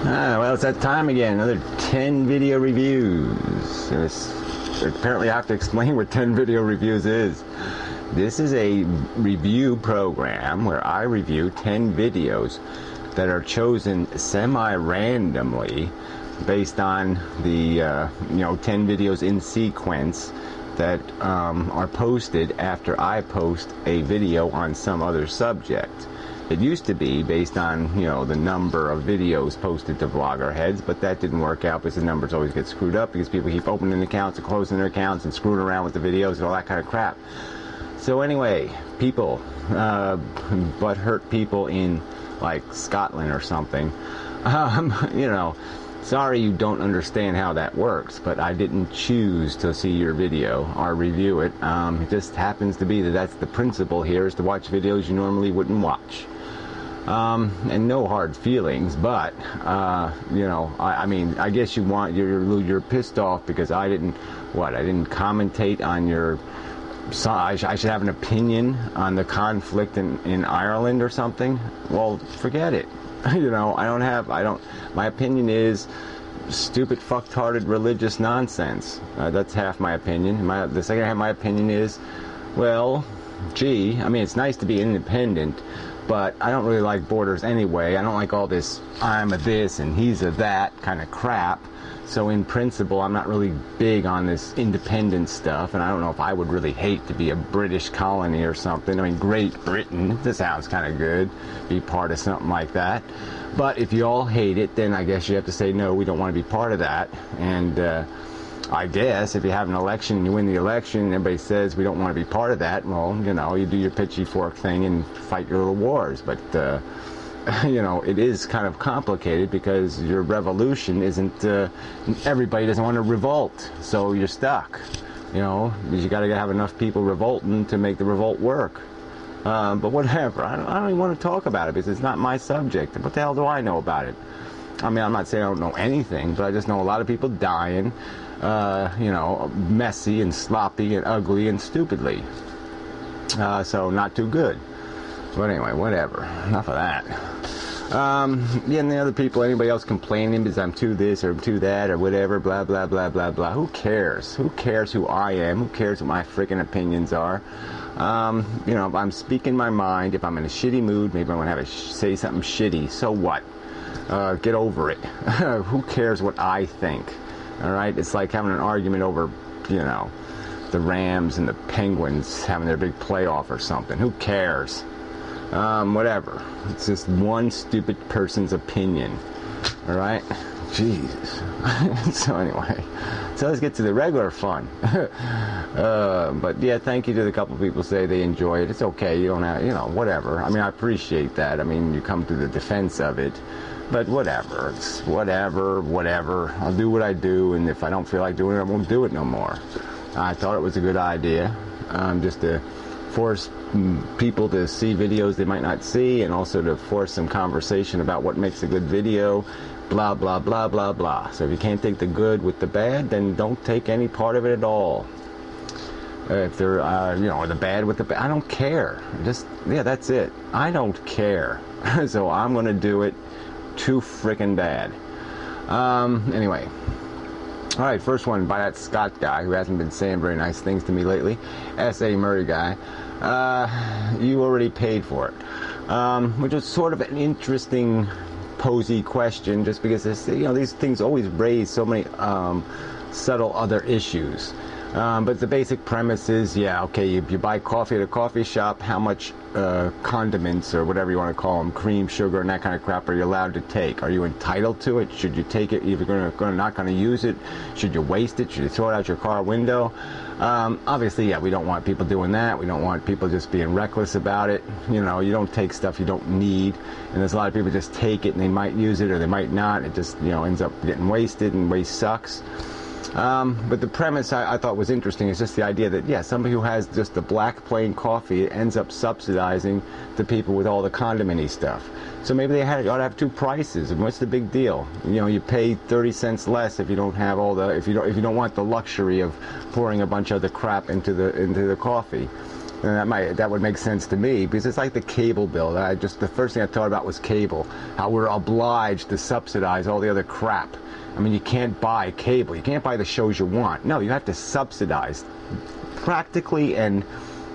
Well, it's that time again. Another 10 video reviews. Apparently I have to explain what 10 video reviews is. This is a review program where I review 10 videos that are chosen semi-randomly based on the 10 videos in sequence that are posted after I post a video on some other subject. It used to be based on, the number of videos posted to Vlogger Heads, but that didn't work out because the numbers always get screwed up because people keep opening accounts and closing their accounts and screwing around with the videos and all that kind of crap. So anyway, people, butthurt people in like Scotland or something, sorry you don't understand how that works, but I didn't choose to see your video or review it. It just happens to be that that's the principle here, is to watch videos you normally wouldn't watch. And no hard feelings, but I guess you're pissed off because I didn't commentate on your. So I should have an opinion on the conflict in Ireland or something. Well, forget it. My opinion is stupid, fucktarded religious nonsense. That's half my opinion. The second half of my opinion is, well, gee, it's nice to be independent, but I don't really like borders anyway. I don't like all this I'm a this and he's a that kind of crap. So in principle, I'm not really big on this independent stuff, and I don't know if I would really hate to be a British colony or something. Great Britain, this sounds kind of good, be part of something like that. But if you all hate it, then I guess you have to say, no, we don't want to be part of that. And I guess if you have an election and you win the election and everybody says we don't want to be part of that, well, you do your pitchy-fork thing and fight your little wars. But it is kind of complicated because your revolution isn't, everybody doesn't want to revolt, so you're stuck, because you got to have enough people revolting to make the revolt work. But whatever, I don't even want to talk about it because it's not my subject. What the hell do I know about it? I'm not saying I don't know anything, but I just know a lot of people dying, messy and sloppy and ugly and stupidly. So not too good. But anyway, whatever. Enough of that. And the other people, anybody else complaining because I'm too this or too that or whatever, blah, blah, blah, blah, blah. Who cares? Who cares who I am? Who cares what my freaking opinions are? If I'm speaking my mind, if I'm in a shitty mood, maybe I'm going to say something shitty. So what? Get over it. Who cares what I think? All right? It's like having an argument over, the Rams and the Penguins having their big playoff or something. Who cares? Whatever. It's just one stupid person's opinion. All right? Jesus. So anyway, so let's get to the regular fun. But yeah, thank you to the couple people say they enjoy it. It's okay. You don't have, whatever. I appreciate that. You come to the defense of it. But whatever. It's whatever. I'll do what I do, and if I don't feel like doing it, I won't do it no more. I thought it was a good idea, just to force people to see videos they might not see, and also to force some conversation about what makes a good video, blah, blah, blah, blah, blah. So if you can't take the good with the bad, then don't take any part of it at all. If they're, the bad with the bad, I don't care. That's it. I don't care. So I'm going to do it too frickin' bad. Anyway. Alright, first one by that Scott guy who hasn't been saying very nice things to me lately. S.A. Murray guy. You already paid for it. Which is sort of an interesting, posy question, just because these things always raise so many subtle other issues. But the basic premise is, you buy coffee at a coffee shop, how much condiments or whatever you want to call them, cream, sugar, and that kind of crap are you allowed to take? Are you entitled to it? Should you take it if you're not going to use it? Should you waste it? Should you throw it out your car window? Obviously, we don't want people doing that. We don't want people just being reckless about it. You don't take stuff you don't need, and there's a lot of people just take it and they might use it or they might not. It just ends up getting wasted, and waste sucks. But the premise I thought was interesting is just the idea that, somebody who has just the black plain coffee ends up subsidizing the people with all the condimenty stuff. So maybe they ought to have two prices. And what's the big deal? You pay 30 cents less if you don't have all the, if you don't want the luxury of pouring a bunch of the crap into the coffee. And that would make sense to me, because it's like the cable bill. The first thing I thought about was cable. How we're obliged to subsidize all the other crap. I mean, you can't buy cable. You can't buy the shows you want. No, you have to subsidize. Practically and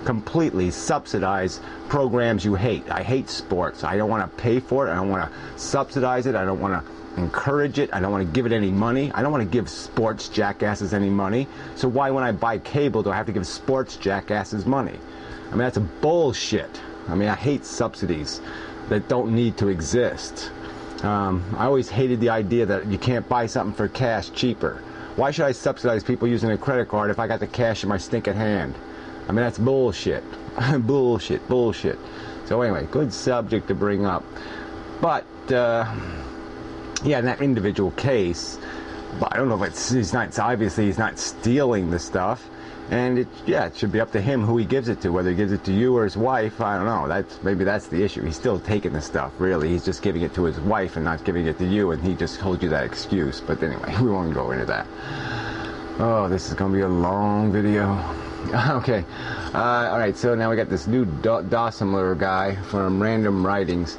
completely subsidize programs you hate. I hate sports. I don't want to pay for it. I don't want to subsidize it. I don't want to encourage it. I don't want to give it any money. I don't want to give sports jackasses any money. So why, when I buy cable, do I have to give sports jackasses money? I mean, that's a bullshit. I mean, I hate subsidies that don't need to exist. I always hated the idea that you can't buy something for cash cheaper. Why should I subsidize people using a credit card if I got the cash in my stinking hand? I mean, that's bullshit. Bullshit. So anyway, good subject to bring up. But, yeah, in that individual case, but I don't know if it's obviously he's not stealing the stuff. And it should be up to him who he gives it to, whether he gives it to you or his wife. I don't know. Maybe that's the issue. He's still taking the stuff, really. He's just giving it to his wife and not giving it to you, and he just told you that excuse. But anyway, we won't go into that. Oh, this is going to be a long video. Okay. Alright, so now we got this new Dawsonler guy from Random Writings.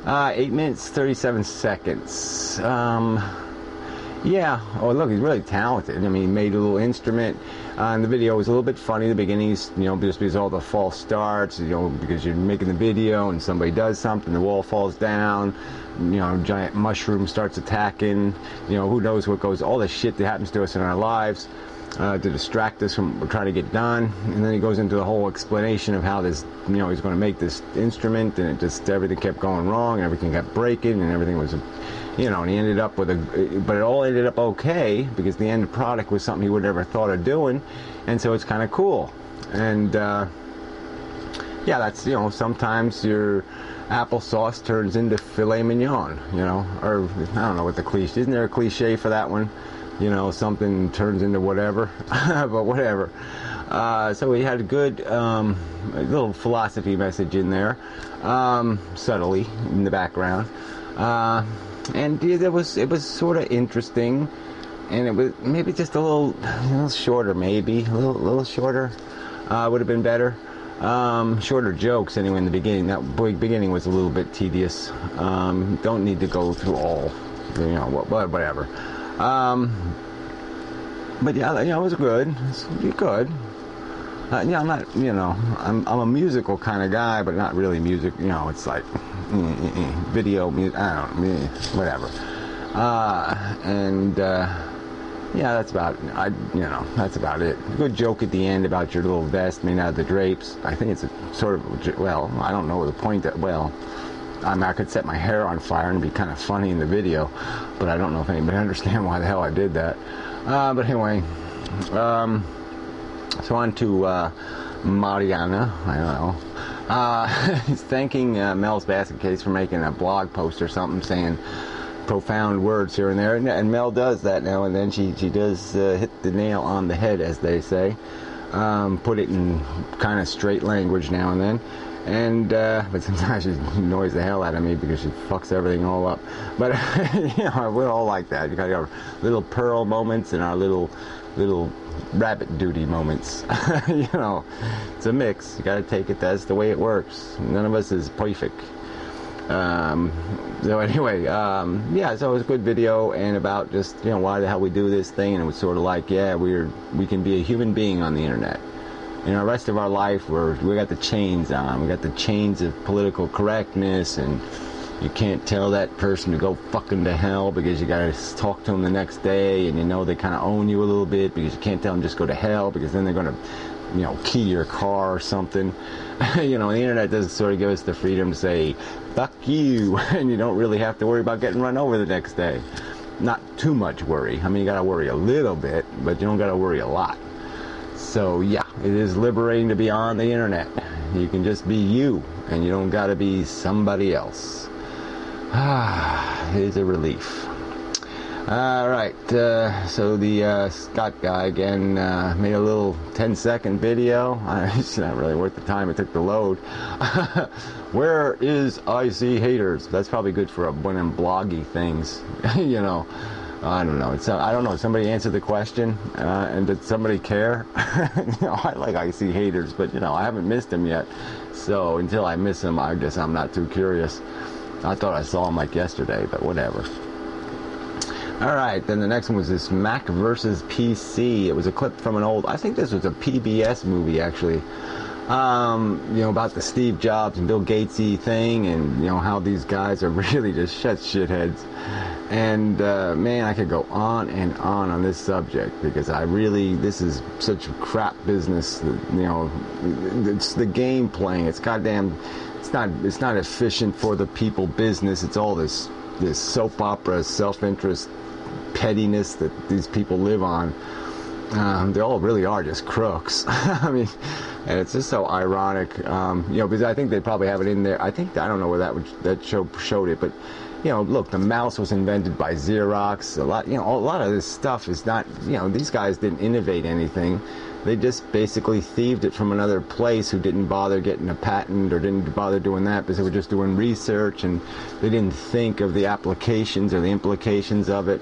8 minutes, 37 seconds. Yeah. Oh, look, he's really talented. I mean, he made a little instrument. And the video was a little bit funny in the beginning, just because all the false starts, because you're making the video and somebody does something, the wall falls down, giant mushroom starts attacking, who knows what goes, all the shit that happens to us in our lives to distract us from trying to get done. And then he goes into the whole explanation of how this, he's going to make this instrument, and everything kept going wrong, and everything kept breaking, and everything was, and he ended up but it all ended up okay, because the end product was something he would never thought of doing, and so it's kind of cool. And yeah, that's, sometimes your applesauce turns into filet mignon, or I don't know what the cliche, isn't there a cliche for that one? Something turns into whatever, but whatever. So he had a good little philosophy message in there, subtly in the background. And yeah, it was sort of interesting, and it was maybe just a little shorter, maybe a little shorter would have been better. Shorter jokes anyway in the beginning. That beginning was a little bit tedious. Don't need to go through all, whatever. But yeah, it was good. It's good. Yeah, I'm not, I'm a musical kind of guy, but not really music. It's like video, music, I don't know, whatever. And yeah, that's about that's about it. Good joke at the end about your little vest made out of the drapes. I think it's a sort of, well, I don't know the point that, well, I could set my hair on fire and it'd be kind of funny in the video, but I don't know if anybody understand why the hell I did that. But anyway, so on to Mariana. I don't know. He's thanking Mel's Basket Case for making a blog post or something saying profound words here and there, and Mel does that now and then. She does hit the nail on the head, as they say. Put it in kind of straight language now and then. And but sometimes she annoys the hell out of me because she fucks everything all up. But we're all like that. You got our little Pearl moments and our little rabbit duty moments. It's a mix. You got to take it. That's the way it works. None of us is perfect. So anyway, yeah. So it was a good video, and about just why the hell we do this thing, and it was sort of like, yeah, we can be a human being on the internet. The rest of our life, we got the chains on. We got the chains of political correctness, and you can't tell that person to go fucking to hell because you got to talk to them the next day, and they kind of own you a little bit because you can't tell them just go to hell because then they're going to, key your car or something. The internet does sort of give us the freedom to say, fuck you, and you don't really have to worry about getting run over the next day. Not too much worry. I mean, you got to worry a little bit, but you don't got to worry a lot. So yeah, it is liberating to be on the internet. You can just be you, and you don't got to be somebody else. It is a relief. Alright, so the Scott guy again made a little 10-second video. It's not really worth the time it took to load. Where is I See Haters? That's probably good for one of them bloggy things, I don't know. I don't know. Somebody answered the question, and did somebody care? I see haters, but I haven't missed them yet. So until I miss them, I guess I'm not too curious. I thought I saw them like yesterday, but whatever. All right, then the next one was this Mac versus PC. It was a clip from an old, I think this was a PBS movie actually. About the Steve Jobs and Bill Gatesy thing, and how these guys are really just shitheads. And man, I could go on and on this subject because this is such crap business. It's the game playing. It's goddamn. It's not efficient for the people business. It's all this soap opera, self-interest, pettiness that these people live on. They all really are just crooks. I mean, and it's just so ironic. Because I think they probably have it in there. I don't know where that show showed it, but look, the mouse was invented by Xerox. A lot of this stuff is not. These guys didn't innovate anything. They just basically thieved it from another place who didn't bother getting a patent or didn't bother doing that because they were just doing research and they didn't think of the applications or the implications of it.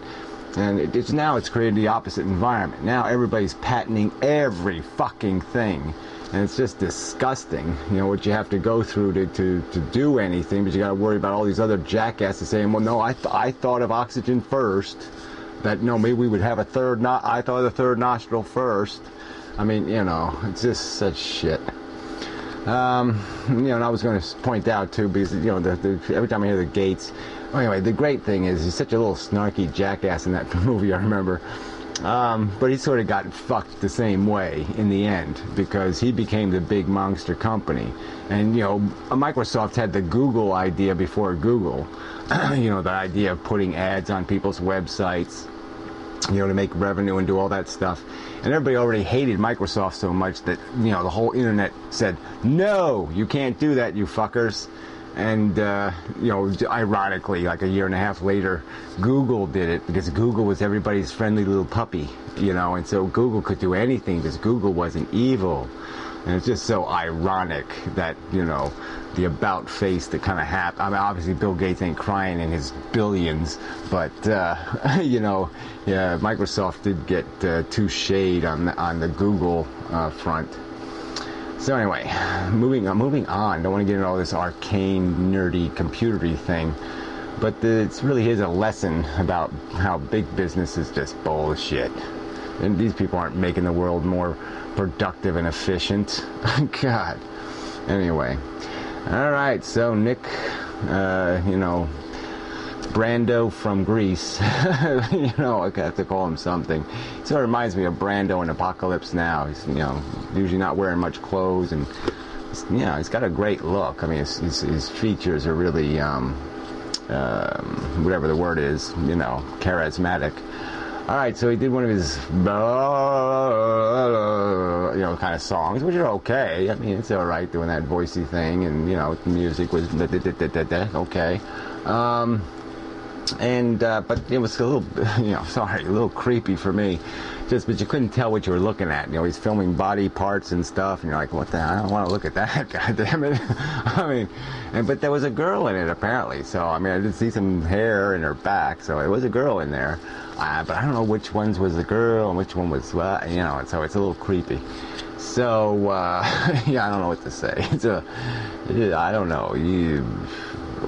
And it's created the opposite environment. Now everybody's patenting every fucking thing. And it's just disgusting, what you have to go through to do anything, but you got to worry about all these other jackasses saying, well, no, I thought of oxygen first. That, maybe we would have I thought of the third nostril first. I mean, it's just such shit. And I was going to point out, too, because, every time I hear the Gates... Anyway, the great thing is he's such a little snarky jackass in that movie, I remember. But he sort of got fucked the same way in the end because he became the big monster company. And, Microsoft had the Google idea before Google. The idea of putting ads on people's websites, to make revenue and do all that stuff. And everybody already hated Microsoft so much that, the whole internet said, no, you can't do that, you fuckers. And, ironically, like a year and a half later, Google did it because Google was everybody's friendly little puppy, and so Google could do anything because Google wasn't evil. And it's just so ironic that, the about face that kind of happened. I mean, obviously Bill Gates ain't crying in his billions, but, Microsoft did get too shade on the Google front. So anyway, moving on. Don't want to get into all this arcane, nerdy, computery thing, but it really is a lesson about how big business is just bullshit. And these people aren't making the world more productive and efficient. God. Anyway, all right. So Nick, Brando from Greece. I have to call him something. He sort of reminds me of Brando in Apocalypse Now. He's, usually not wearing much clothes, and he's got a great look. I mean, his features are really, whatever the word is, charismatic. All right, so he did one of his, kind of songs, which are okay. I mean, it's all right doing that voicey thing, and the music was okay. But it was a little, a little creepy for me. But you couldn't tell what you were looking at. He's filming body parts and stuff, and you're like, what the hell? I don't want to look at that, goddammit. I mean, but there was a girl in it, apparently. So, I mean, I did see some hair in her back, so it was a girl in there. But I don't know which ones was the girl and which one was, so it's a little creepy. So, I don't know what to say. I don't know.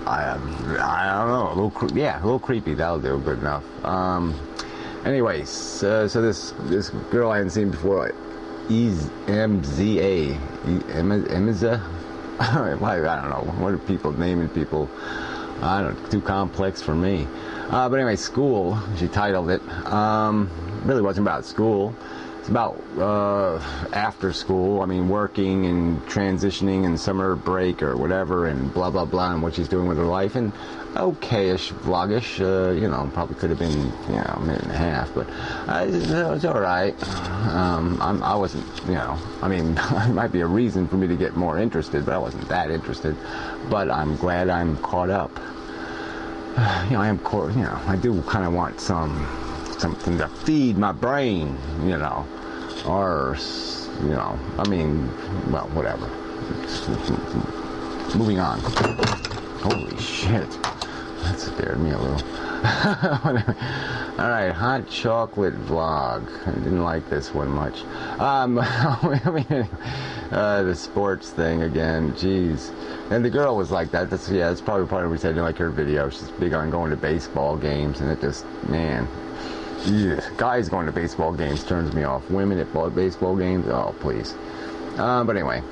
I don't know. A little creepy. That'll do. Good enough. Anyways, so this girl I hadn't seen before, Emza. I don't know. What are people naming people? I don't know. Too complex for me. But anyway, School. She titled it. Really wasn't about school. It's about after school. I mean, working and transitioning and summer break or whatever, and blah blah blah, and what she's doing with her life, and okay-ish, vlogish. Probably could have been a minute and a half, but it was all right. I wasn't, I mean, it might be a reason for me to get more interested, but I wasn't that interested. But I'm glad I'm caught up. I am, I do kind of want something to feed my brain, or, I mean, well, whatever. Moving on. Holy shit. That scared me a little. Alright, hot chocolate vlog. I didn't like this one much. The sports thing again. Jeez. And the girl was like that. That's probably part of what we said. I didn't like her video. She's big on going to baseball games, and it just, man. Yeah. Guys going to baseball games turns me off. Women at baseball games, oh, please. But anyway.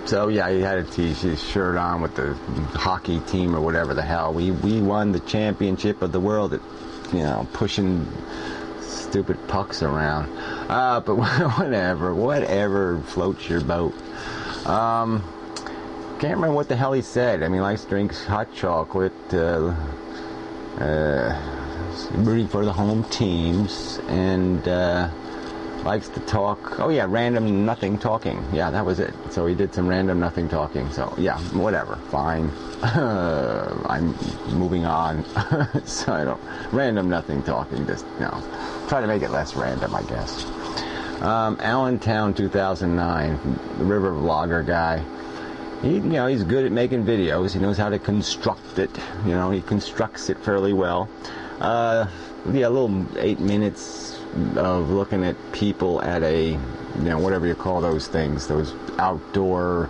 So yeah, he had his shirt on with the hockey team or whatever the hell. We won the championship of the world at, pushing stupid pucks around. But whatever floats your boat. Can't remember what the hell he said. I mean, likes drinks hot chocolate, rooting for the home teams, and likes to talk. Oh yeah, random nothing talking. Yeah, that was it. So he did some random nothing talking. So yeah, whatever, fine. I'm moving on. So random nothing talking. Just try to make it less random, I guess. Allentown 2009, the river vlogger guy. He's good at making videos. He knows how to construct it. He constructs it fairly well. A little 8 minutes of looking at people at a, whatever you call those things, those outdoor,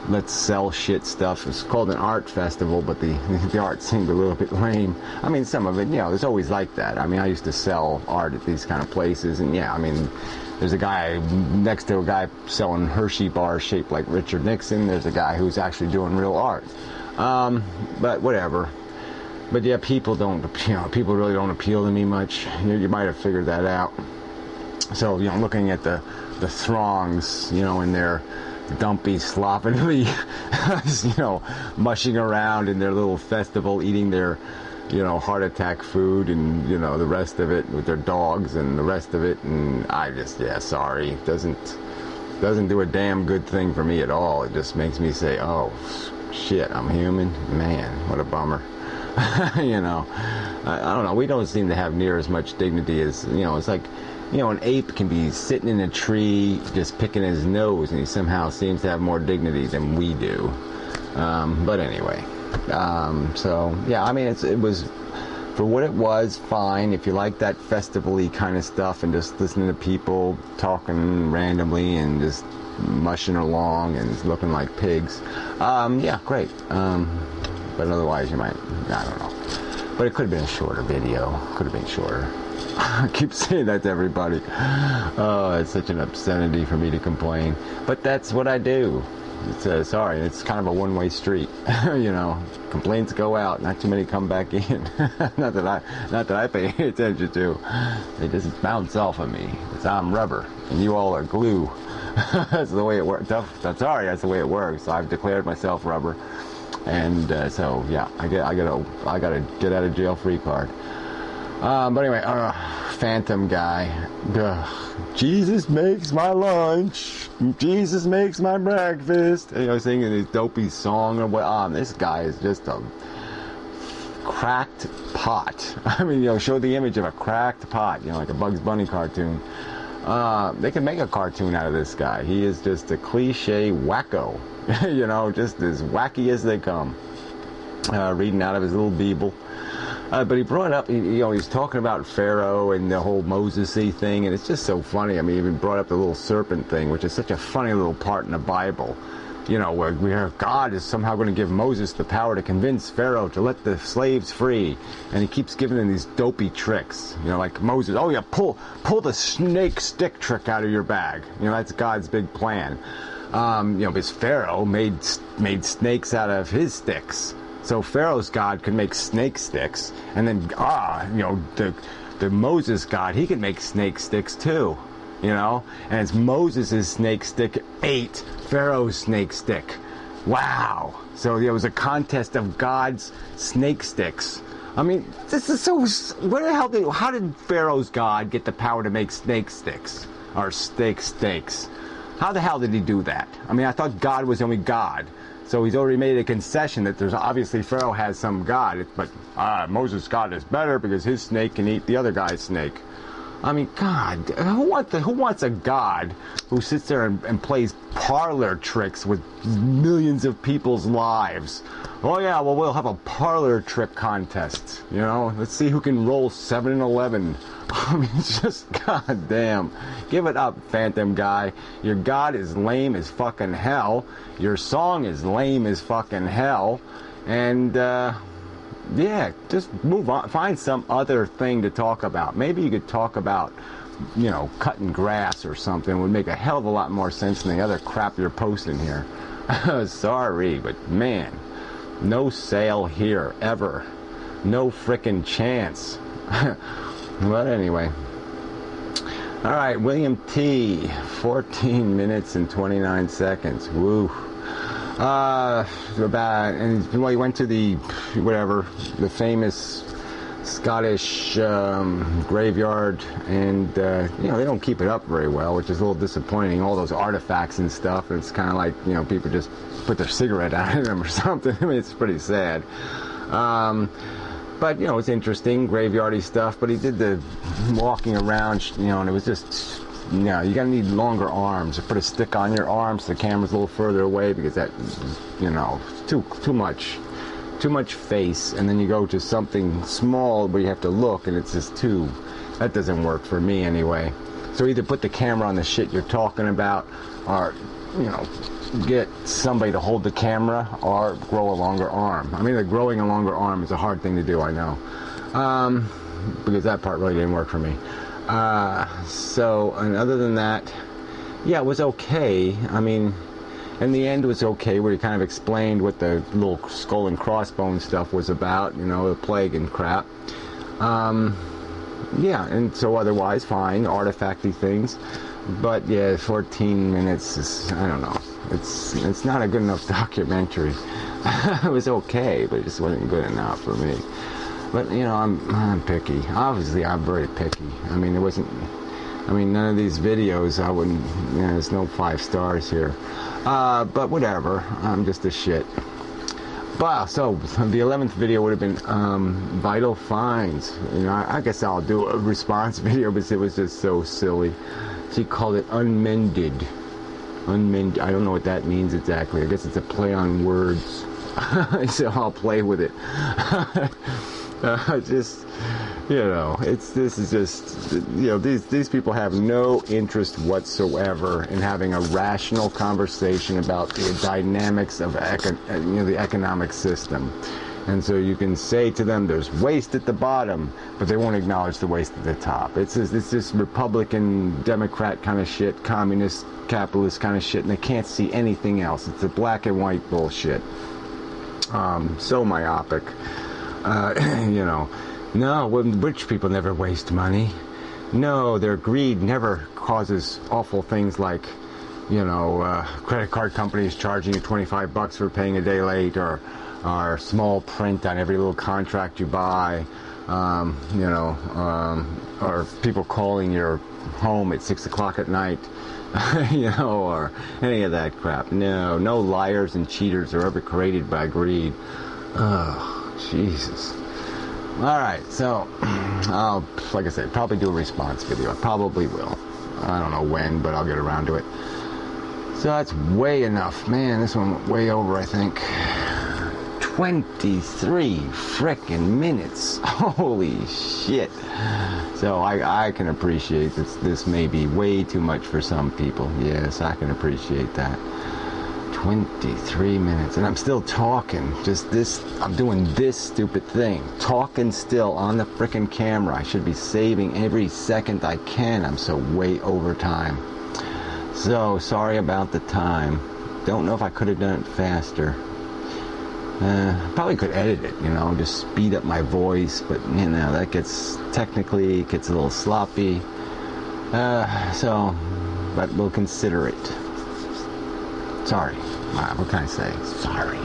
let's sell shit stuff. It's called an art festival, but the art seemed a little bit lame. I mean, some of it, there's always like that. I mean, I used to sell art at these kind of places, and there's a guy next to a guy selling Hershey bars shaped like Richard Nixon. There's a guy who's actually doing real art. But whatever. But yeah, people really don't appeal to me much. You might have figured that out. So, looking at the throngs, in their dumpy, sloppily, mushing around in their little festival, eating their, heart attack food and, the rest of it with their dogs and the rest of it. And I just, sorry. It doesn't do a damn good thing for me at all. It just makes me say, oh, shit, I'm human. Man, what a bummer. I don't know. We don't seem to have near as much dignity as, it's like, an ape can be sitting in a tree just picking his nose, and he somehow seems to have more dignity than we do. But anyway, so yeah, I mean, it was, for what it was, fine. If you like that festival-y kind of stuff and just listening to people talking randomly and just mushing along and looking like pigs, yeah, great. But otherwise, you might, I don't know. But it could have been a shorter video. Could have been shorter. I keep saying that to everybody. Oh, it's such an obscenity for me to complain. But that's what I do. It's sorry, it's kind of a one-way street. Complaints go out, not too many come back in. not that I pay attention to. They just bounce off of me. I'm rubber, and you all are glue. That's the way it works. That's the way it works. So I've declared myself rubber. And so yeah, I got a get out of jail free card. But anyway, Phantom guy. Jesus makes my lunch. Jesus makes my breakfast. Singing his dopey song or what. This guy is just a cracked pot. I mean, show the image of a cracked pot. Like a Bugs Bunny cartoon. They can make a cartoon out of this guy. He is just a cliche wacko. Just as wacky as they come. Reading out of his little Bible. But he brought up, he's talking about Pharaoh and the whole Moses-y thing, and it's just so funny. I mean, he even brought up the little serpent thing, which is such a funny little part in the Bible. Where God is somehow going to give Moses the power to convince Pharaoh to let the slaves free. And he keeps giving him these dopey tricks. Like Moses, oh yeah, pull the snake stick trick out of your bag. That's God's big plan. Because Pharaoh made snakes out of his sticks. So Pharaoh's God could make snake sticks. And then, the Moses God, he could make snake sticks too. And it's Moses' snake stick ate Pharaoh's snake stick. Wow. So there was a contest of God's snake sticks. I mean, this is so... how did Pharaoh's God get the power to make snake sticks? Or steaks? How the hell did he do that? I mean, I thought God was only God. So he's already made a concession that there's obviously Pharaoh has some God. But Moses' God is better because his snake can eat the other guy's snake. I mean, God, who wants a God who sits there and plays parlor tricks with millions of people's lives? Oh yeah, well, we'll have a parlor trick contest, you know? Let's see who can roll 7 and 11. I mean, it's just, goddamn. Give it up, Phantom Guy. Your God is lame as fucking hell. Your song is lame as fucking hell. And, yeah, just move on. Find some other thing to talk about. Maybe you could talk about, you know, cutting grass or something. It would make a hell of a lot more sense than the other crap you're posting here. Sorry, but man, no sale here, ever. No frickin' chance. But anyway. Alright, William T. 14 minutes and 29 seconds. Woo. And well, he went to the famous Scottish graveyard, and you know, they don't keep it up very well, which is a little disappointing. All those artifacts and stuff. It's kind of like, you know, people just put their cigarette out in them or something. I mean, it's pretty sad. But you know, it's interesting, graveyardy stuff. But he did the walking around, you know, and it was just. No, you're gonna need longer arms. Put a stick on your arm so the camera's a little further away, because that, you know, too much face, and then you go to something small where you have to look, and it's just too. That doesn't work for me anyway. So either put the camera on the shit you're talking about, or, you know, get somebody to hold the camera, or grow a longer arm. I mean, the growing a longer arm is a hard thing to do, I know, because that part really didn't work for me. So, and other than that, yeah, it was okay. I mean, in the end it was okay, where he kind of explained what the little skull and crossbones stuff was about, you know, the plague and crap. Yeah, and so otherwise fine, artifacty things. But yeah, 14 minutes is, I don't know, it's not a good enough documentary. It was okay, but it just wasn't good enough for me. But, you know, I'm picky. Obviously, I'm very picky. I mean, none of these videos, I wouldn't, you know, there's no 5 stars here. But whatever, I'm just a shit. But, so, the 11th video would have been, Vital Finds. You know, I guess I'll do a response video, but it was just so silly. She called it Unmended. Unmended, I don't know what that means exactly. I guess it's a play on words. So I'll play with it. Just, you know, this is just, you know, these people have no interest whatsoever in having a rational conversation about the dynamics of the economic system. And so you can say to them, there's waste at the bottom, but they won't acknowledge the waste at the top. It's this Republican, Democrat kind of shit, communist, capitalist kind of shit, and they can't see anything else. It's a black and white bullshit. So myopic. You know, no, rich people never waste money. No, their greed never causes awful things like, you know, credit card companies charging you $25 for paying a day late, or small print on every little contract you buy, you know, or people calling your home at 6 o'clock at night, you know, or any of that crap. No liars and cheaters are ever created by greed. Oh, Jesus. Alright, so I'll, like I said, probably do a response video. I probably will. I don't know when, but I'll get around to it. So that's way enough. Man, this one went way over, I think. 23 frickin' minutes. Holy shit. So I can appreciate this may be way too much for some people. Yes, I can appreciate that. 23 minutes, and I'm still talking. Just this, I'm doing this stupid thing. Talking still on the frickin' camera. I should be saving every second I can. I'm so way over time. So, sorry about the time. Don't know if I could have done it faster. Probably could edit it, you know, just speed up my voice, but, you know, that gets a little sloppy. So, but we'll consider it. Sorry. What can I say? Sorry.